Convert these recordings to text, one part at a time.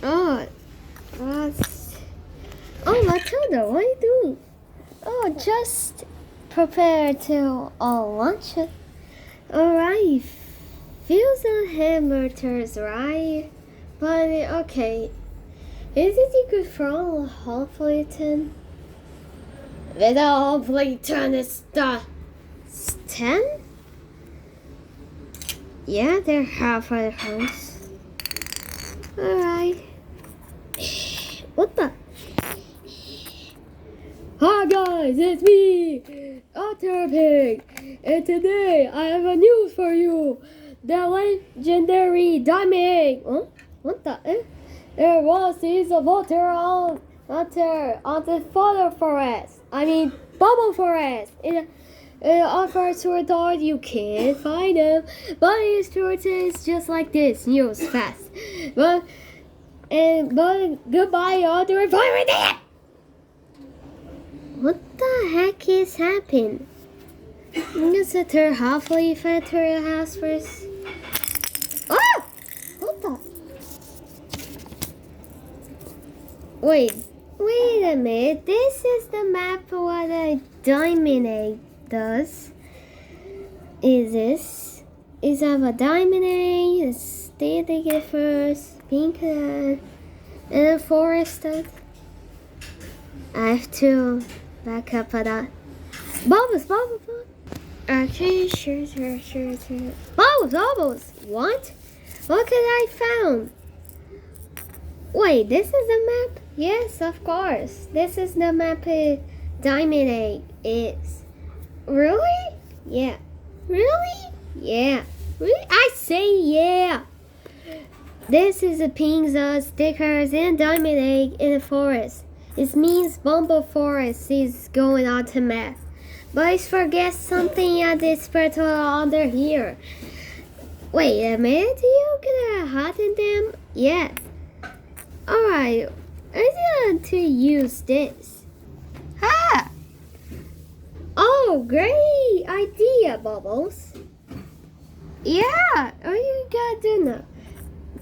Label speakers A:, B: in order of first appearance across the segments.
A: Oh, what's... Oh, Matilda, what are you doing? Oh, just prepare to lunch. Alright, feels a hamburgers, right? But okay, is it good from Halflayton? Without Halflayton is the 10? Yeah, they're half at house. Alright. What the? Hi guys, it's me, Otter Pig, and today I have a news for you. The legendary diamond. Huh? What the? There was piece of water on the photo forest. I mean, bubble forest. In offers to a dog, you can't find them, but it's true. It's just like this. News fast, but goodbye, Otter Pig. What the heck is happening? I'm gonna set her halfway fed to her house first. Oh! What the? Wait a minute. This is the map of what a diamond egg does. Is have a diamond egg, a state they get first, pink and a forest. I have to back up for that. Bubbles. Okay, sure. Bubbles. What? Look at I found. Wait, this is the map? Yes, of course. This is the map Diamond Egg is. Really? Yeah. Really? Yeah. Really? I say yeah. This is the pink stickers and Diamond Egg in the forest. It means Bumble Forest is going on to map. But I forget something at this particular under here. Wait a minute, you gonna hot in them? Yes. Alright, I need to use this. Ha! Oh, great idea, Bubbles. Yeah, what you gonna do now?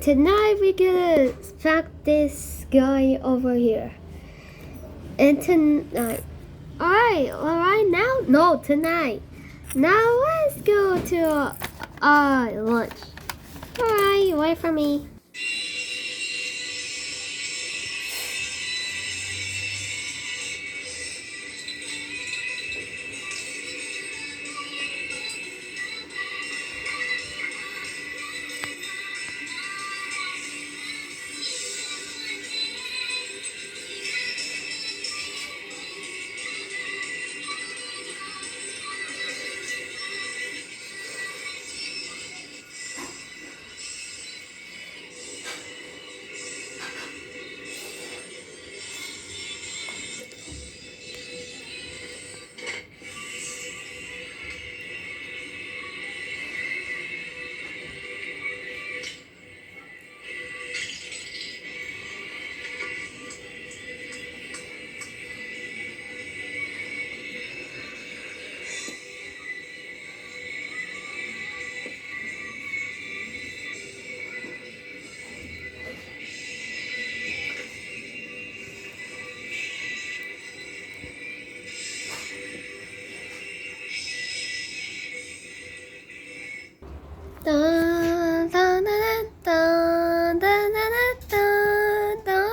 A: Tonight we're gonna smack this guy over here. And tonight. Alright now? No, tonight. Now let's go to lunch. Alright, wait for me. Dun, dun, dun, dun, dun, dun, dun, dun.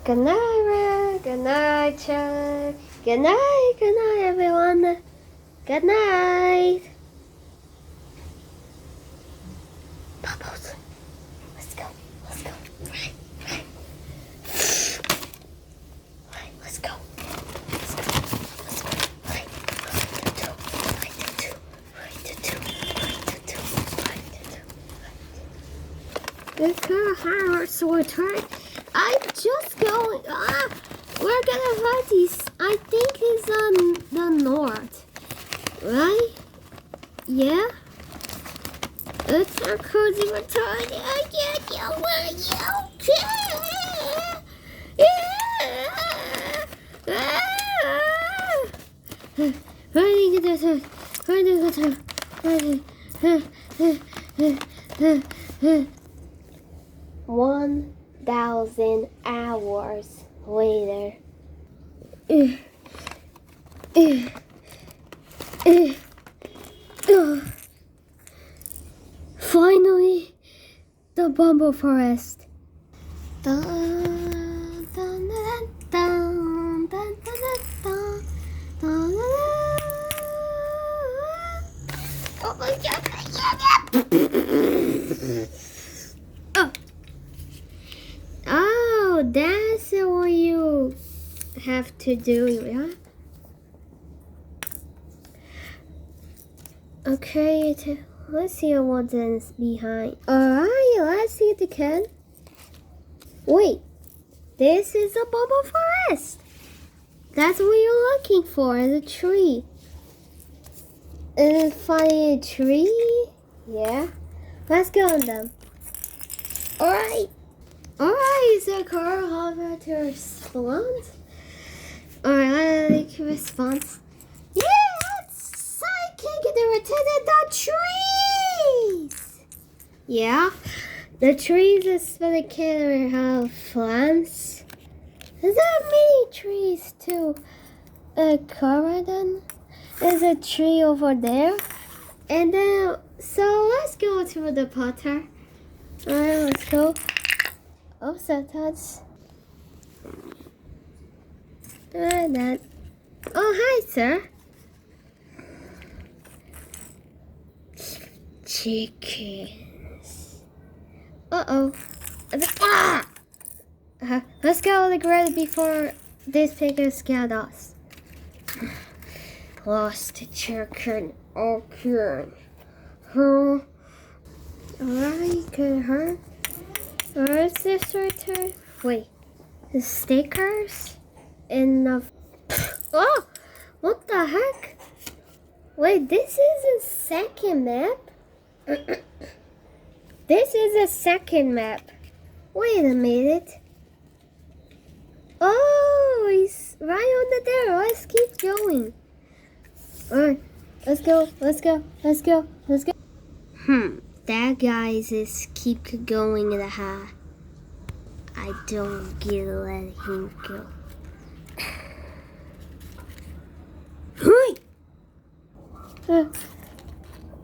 A: Good night, Red. Good night, Chuck. Good night, everyone. Good night. Bubbles. Let's go. Right. Let's go. It's her hard sword, right? I'm just going. We're gonna find these. I think it's on the north, right? Yeah. It's a cozy return. I can't get where you can. $1,000 hours later. Finally, the bamboo forest. Dun, dun, dun, dun, dun, dun, dun, dun, dun, dun. Oh my god! Oh. Oh, that's what you have to do, yeah? Okay, let's see what's behind. Alright, let's see it again. Wait, this is a bubble forest. That's what you're looking for, is a tree. And find a tree? Yeah. Let's go on them. Alright. Alright, so Carl, how about to respond? Alright, I like response. Yeah, let's sidekick the return the trees! Yeah, the trees is for the kid have plants. Is there many trees to cover then? There's a tree over there. And then, so let's go to the potter. Alright, let's go. Oh, sometimes. That. Oh, hi, sir. Chickens. Uh-oh. Ah! Let's go to the grid before this pig is scared us. Lost chicken. Okay. Her. Alright, good, her. Where's this return? Wait. The stickers? In the. Oh! What the heck? Wait, this is a second map? This is a second map. Wait a minute. Oh, he's right under there. Let's keep going. Alright, let's go, let's go, let's go, let's go. That guy is keep going in the high. I don't get to let him go.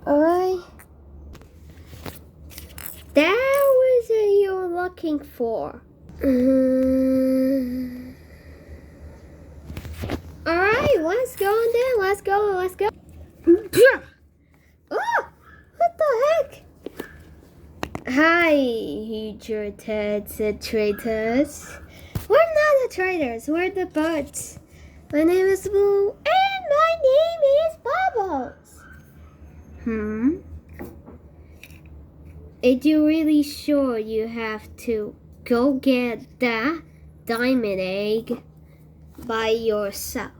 A: Alright. That was what you were looking for. Alright, let's go on there. Let's go, let's go. Oh, what the heck? Hi, traitors. We're not the traitors, we're the birds. My name is Blue, and my name is Bubbles. Are you really sure you have to go get that diamond egg by yourself?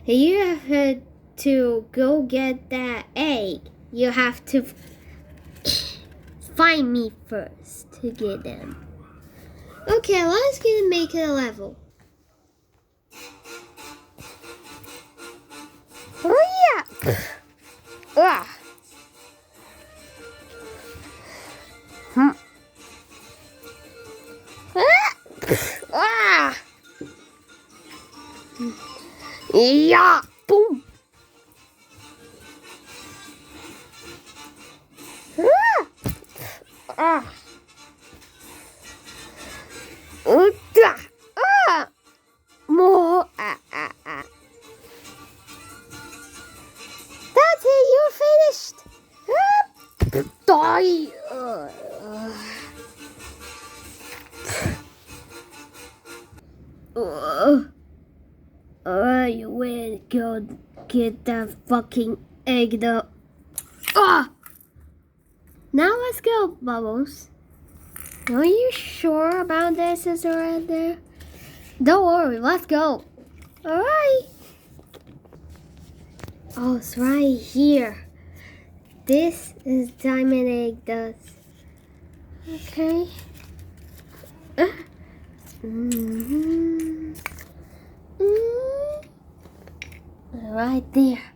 A: You have to go get that egg. You have to find me first to get them. Okay, let's make it a level. Oh yeah! Yeah! Boom! More. That's it, you're finished. Die. Alright, you will go get that fucking egg though. Now let's go, Bubbles. Are you sure about this is right there? Don't worry, let's go. Alright. Oh, it's right here. This is diamond egg dust. Okay. Right there.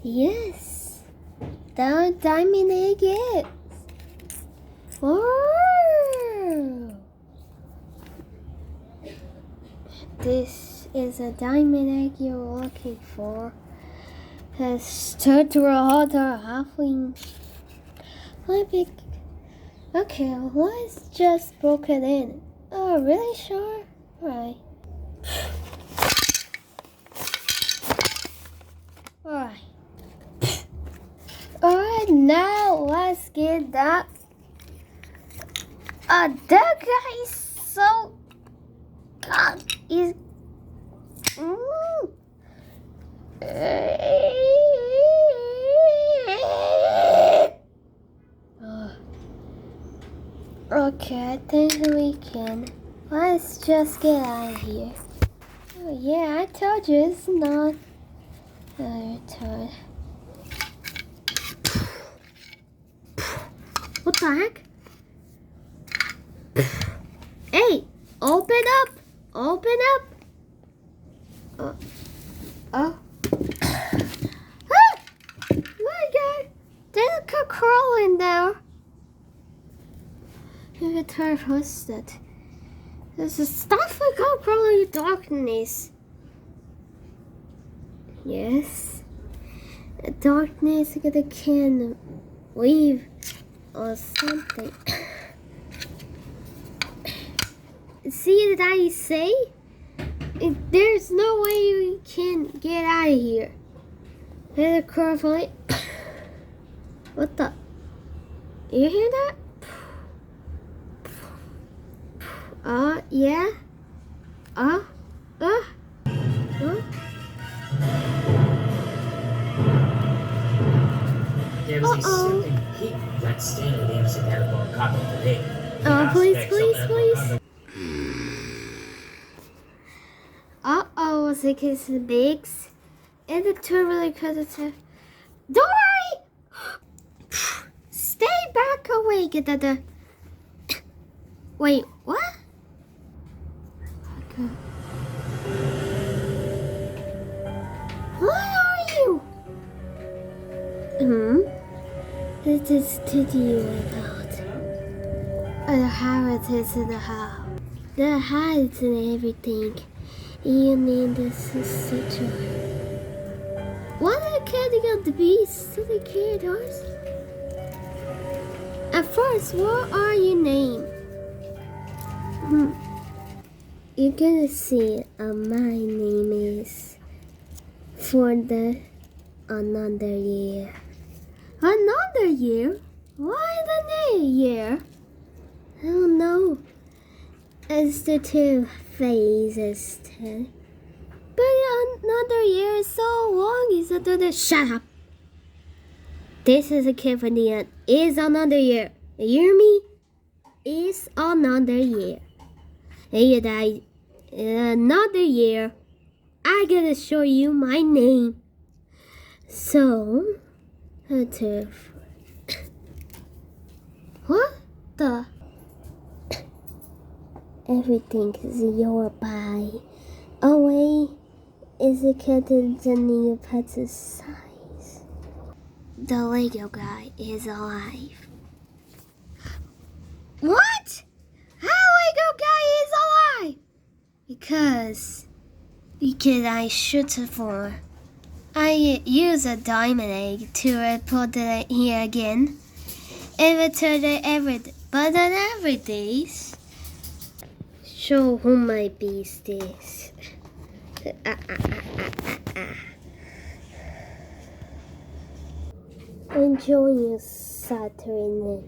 A: Yes, the diamond egg is. Oh. This is a diamond egg you're looking for. Has turtle halfling. Okay, let's just book it in. Oh, really? Sure? Alright. Alright, now let's get that. That guy is so... God, he's... Okay, I think we can. Let's just get out of here. Oh yeah, I told you it's not a turn. What the heck? Hey, open up! Open up! Oh. Ah! My God! There's a cat crawling there. You try what's that? There's a stuff I can't crawl in darkness. Yes. The darkness can leave or something. See what I say? There's no way we can get out of here. There's a car flying. What the? You hear that? Yeah.
B: There was a certain heat that stained the incidental copy today.
A: Please. It is the bigs. And the turbulent because it's a... Don't worry! Stay back away. Get the... Wait, what? Okay. What are you? This is to you about. The habits in the house. The heights and everything. You need this situation. Why are they catching up the beast to the characters? At first, what are your name? You're gonna see my name is for the another year. Another year? Why the year? I don't know. It's the two phases. But another year is so long. Is it? Shut up. This is a kid for the end. Is another year. You hear me? Is another year. Hey, guys. Another year. I gotta show you my name. So, what the? Everything is your by. Away is a cat in the pet's size. The Lego guy is alive. What? How Lego guy is alive? Because I shoot it for. I use a diamond egg to put it here again. But on every days. Show who my beast is. Enjoying Saturn.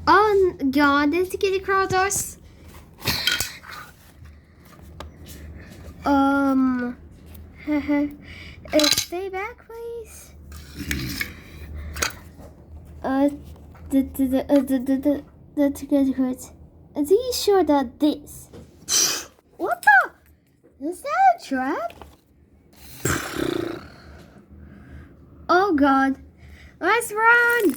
A: Oh God, this is Kitty Crowders. Stay back, please. The ticket hurts. Are you sure that this? What the? Is that a trap? Oh God! Let's run!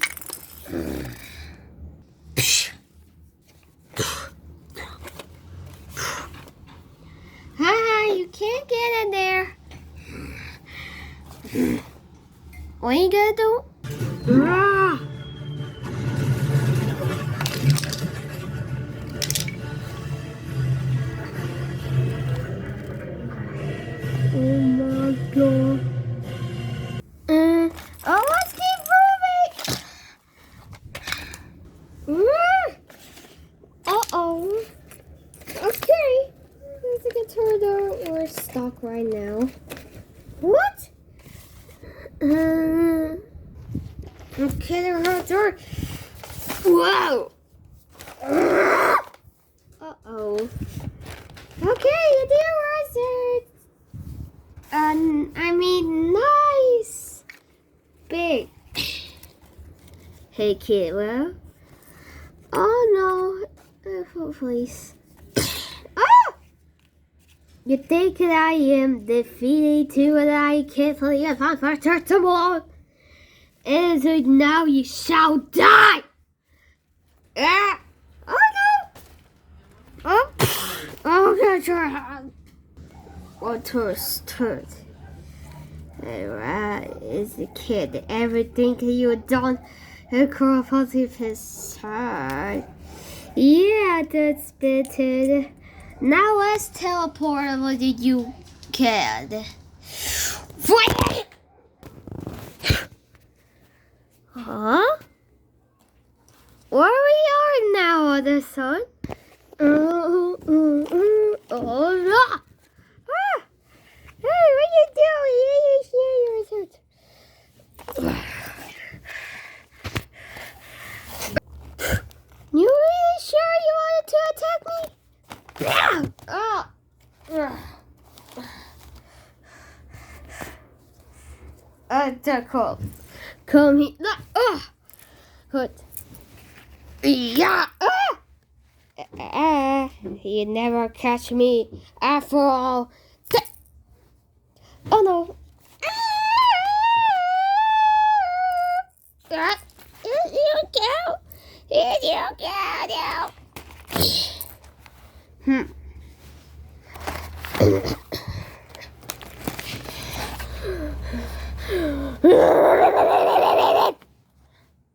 A: What are you gonna do? Ah! Oh my god. Oh, let's keep moving. Uh-oh. Okay. There's a guitar door. We're stuck right now. What? Okay, there her door. Whoa. Uh-oh. Okay, you did it. I mean, nice. Big. Hey, kid, well. Oh, no. Please. Ah! You think that I am defeated too, and I can't believe I'm untouchable. And so now you shall die. Ah! Oh, no. Oh, God, your hand. Water's turd. Is the kid. Everything you've done, across his side. Yeah, that's better. Now let's teleport over to you, kid. Huh? Where we are now, other son? Oh, no. Hey, what you doing? You really sure you wanted to attack me? Attack. Come here. Good. Yeah. You never catch me after all. Oh no. Here you go. Here you go now.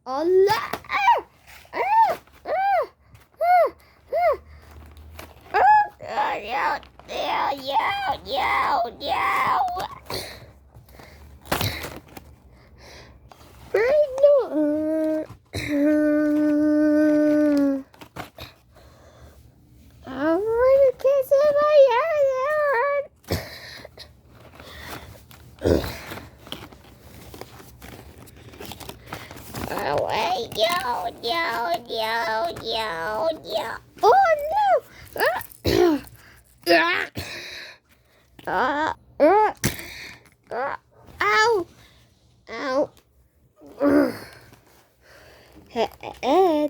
A: Oh no. Oh no! Ow! Ow!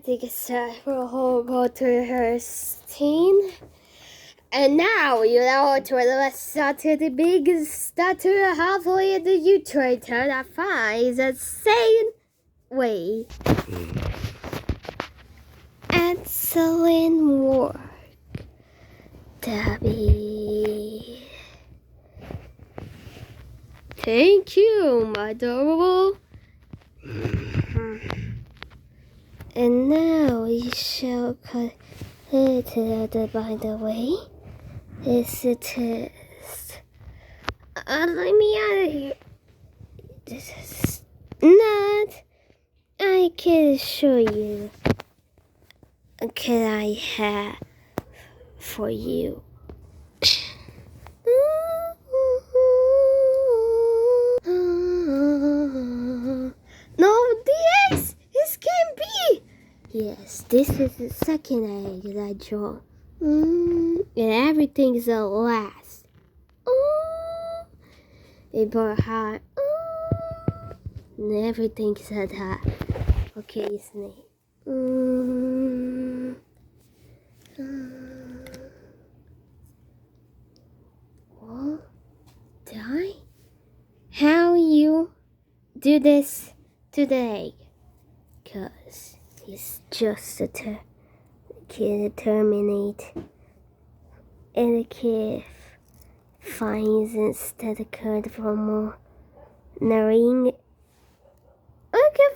A: Take a horrible to her scene. And now you know to the left to the big statue halfway in the U-turn that finds a sane way. Excellent work, Debbie. Thank you, my adorable. And now we shall cut it by the way. It's a test. Let me out of here. This is not. I can show you. Can I have for you? No, this can't be. Yes, this is the second egg that I draw. And everything is the last. It brought hot. And everything is at hot. Okay, snake. What? Die? How you do this today? Cause it's just a kid terminate, and the kid finds instead of card for more narrating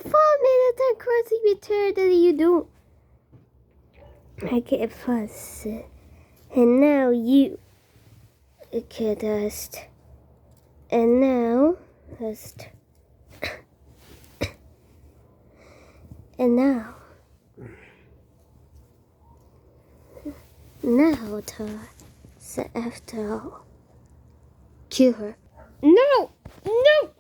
A: 5 minutes and crossing return that you do. I get fuss. And now you get dust. And now dust. And now to so after all, kill her. No! No!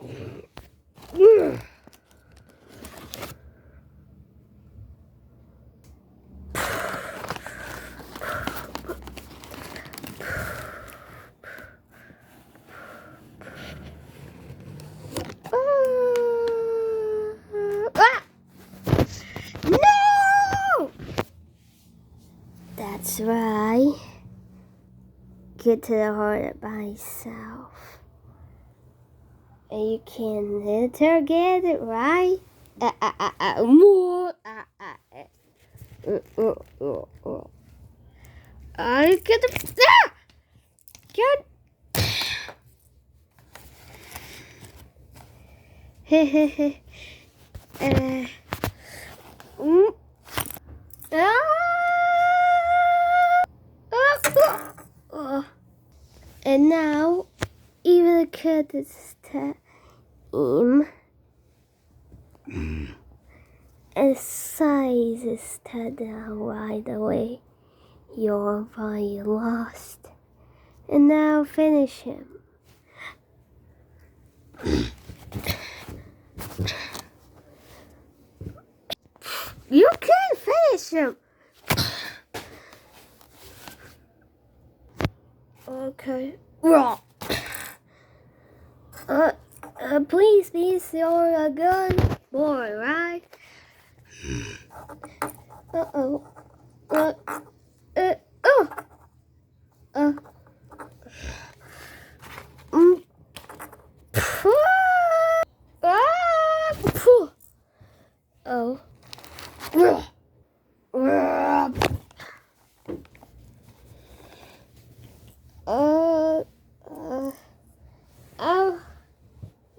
A: That's right. Get to the heart by yourself. And you can interrogate it, right? More. I get the. Get. Hehehe. And now, even the cat is time. And size is down right away. You're very lost. And now finish him. You can't finish him. Okay. Please be you're a good boy, right? Uh-oh. Oh.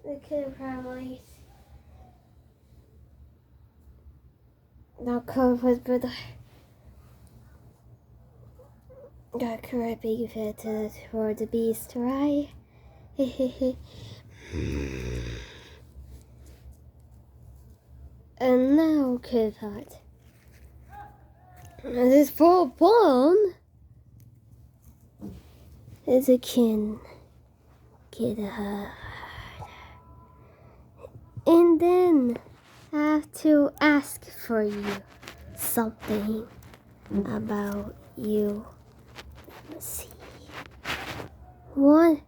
A: The kid probably not covered, but got correct being fed to for the beast, right? And now, kid heart. This full blown is a kin. Get a heart. And then I have to ask for you something about you. Let's see. What?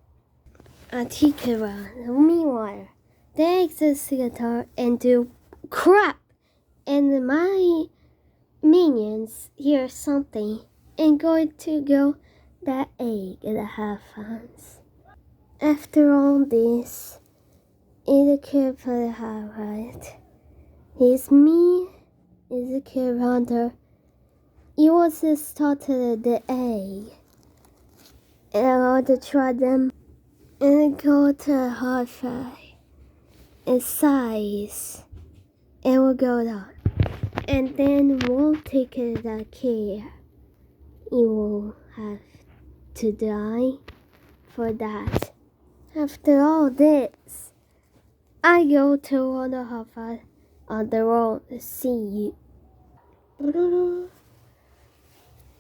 A: A tikara. Meanwhile, they exit the guitar and do crap. And my minions hear something and going to go that egg and have fun. After all this, in the kid for the highlight. It's me, is a kid hunter. You was just started the egg. And I want to try them. And go to hi-fi. And size. And we'll go down. And then we'll take the care. You will have to die for that. After all this, I go to on the hi-fi on the road to see you.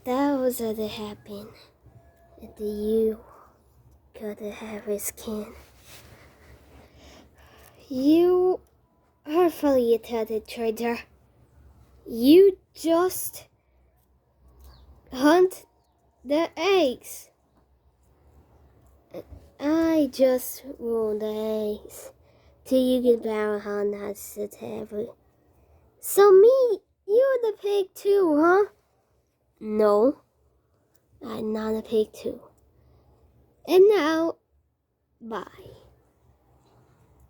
A: That was what happened. And you got to have his skin. You hopefully tell the trader. You just hunt the eggs. I just rule the eggs till you get down on that table. So me, you're the pig too, huh? No, I'm not a pig too. And now, bye.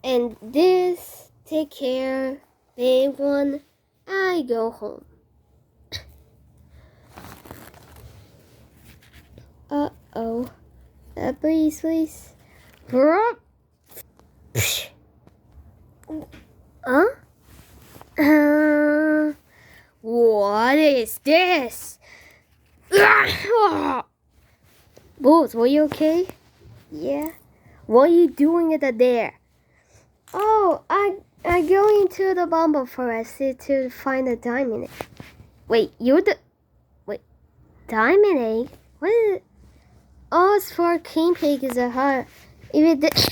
A: And this, take care, big one. I go home. Uh-oh. Please. Huh? this? Boots, were you okay? Yeah. What are you doing at there? Oh, I going to the bamboo forest to find a diamond egg. Wait, diamond egg? What is it? Oh, it's for king pig is a heart. If it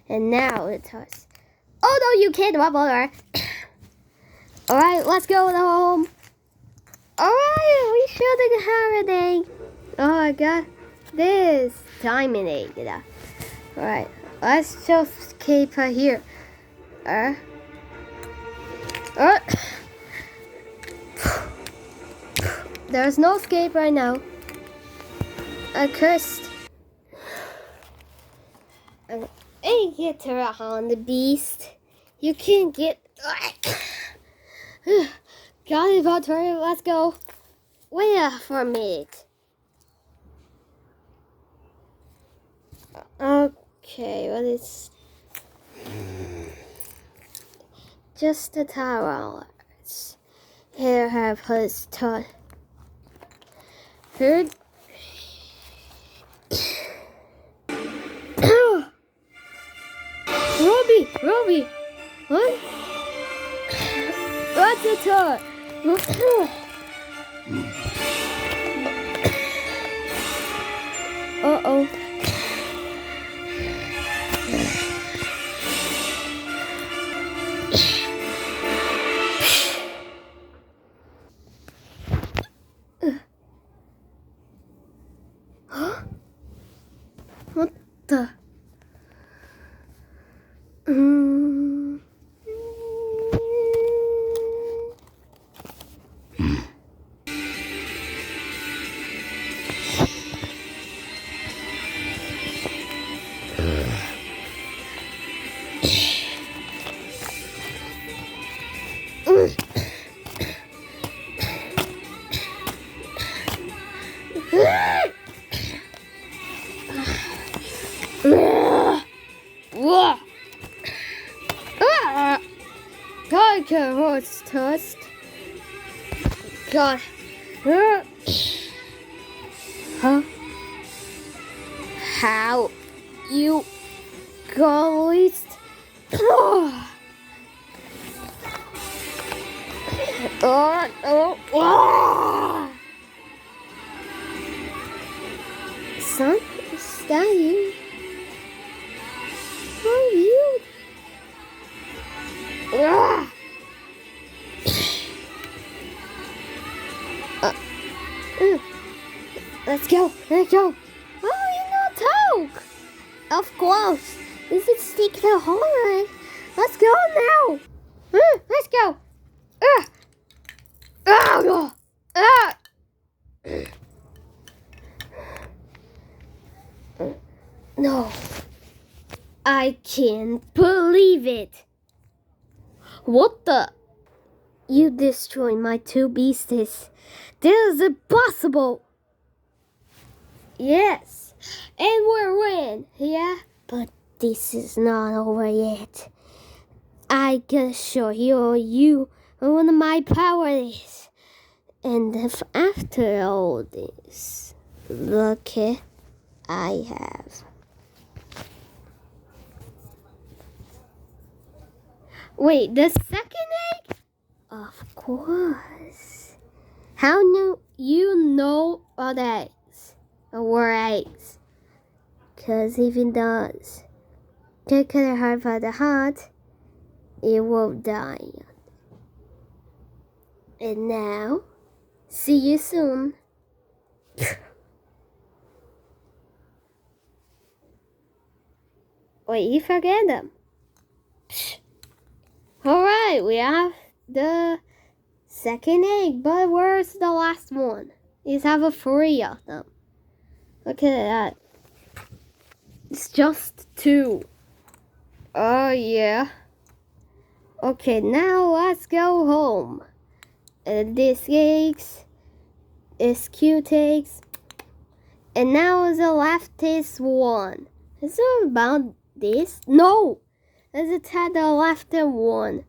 A: and now it does. Oh no, you can't bubble. Alright, let's go home. Alright, we shouldn't have an egg. Oh, I got this diamond egg. Alright, let's just keep her here. There's no escape right now. I cursed. Hey, get her on the beast. You can't get. Got it, Valtteri. Let's go. Wait for a minute. Okay, what is? Just the towers. Here have his ton. Heard. Robbie, what? What's the toy? Uh-oh. Huh? What the? God, can horse toast. God. Huh? How you guys? Son, is that you? Who are you? Let's go. Oh, you know talk. Of course. This is stick the horn. Let's go now. Let's go. No. I can't believe it. What the? You destroyed my two beasts. This is impossible. Yes. And we're win. Yeah. But this is not over yet. I can show you what my power is. And if after all this, look I have. Wait, the second egg? Of course. How you know what eggs? Or eggs? Because if it does, take it hard for the heart, it will die. And now, see you soon. Wait, you forget them. Alright, we have the second egg, but where's the last one? These have 3 of them. Look at that. It's just 2. Oh, yeah. Okay, now let's go home. This eggs, this cute eggs. And now the leftist one. Is it about this? No! Let's attack the left one.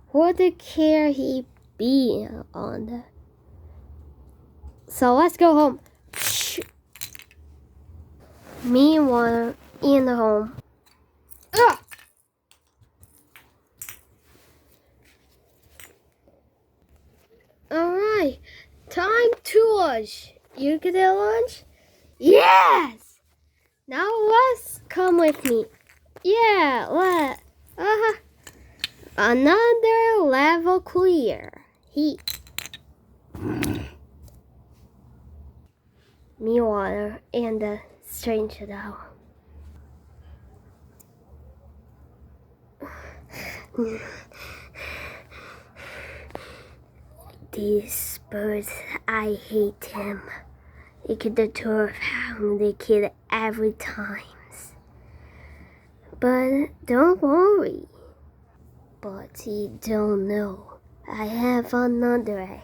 A: What the care he be on the. So let's go home. Me and Water in the home. Ugh! Alright, time to lunch. You get a lunch? Yes! Now let's come with me. Yeah, another level clear. Me, Water, and the stranger dog. These birds, I hate him. They get the turf hound, they kill every time. But don't worry. But you don't know. I have another egg.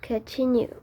A: Continue.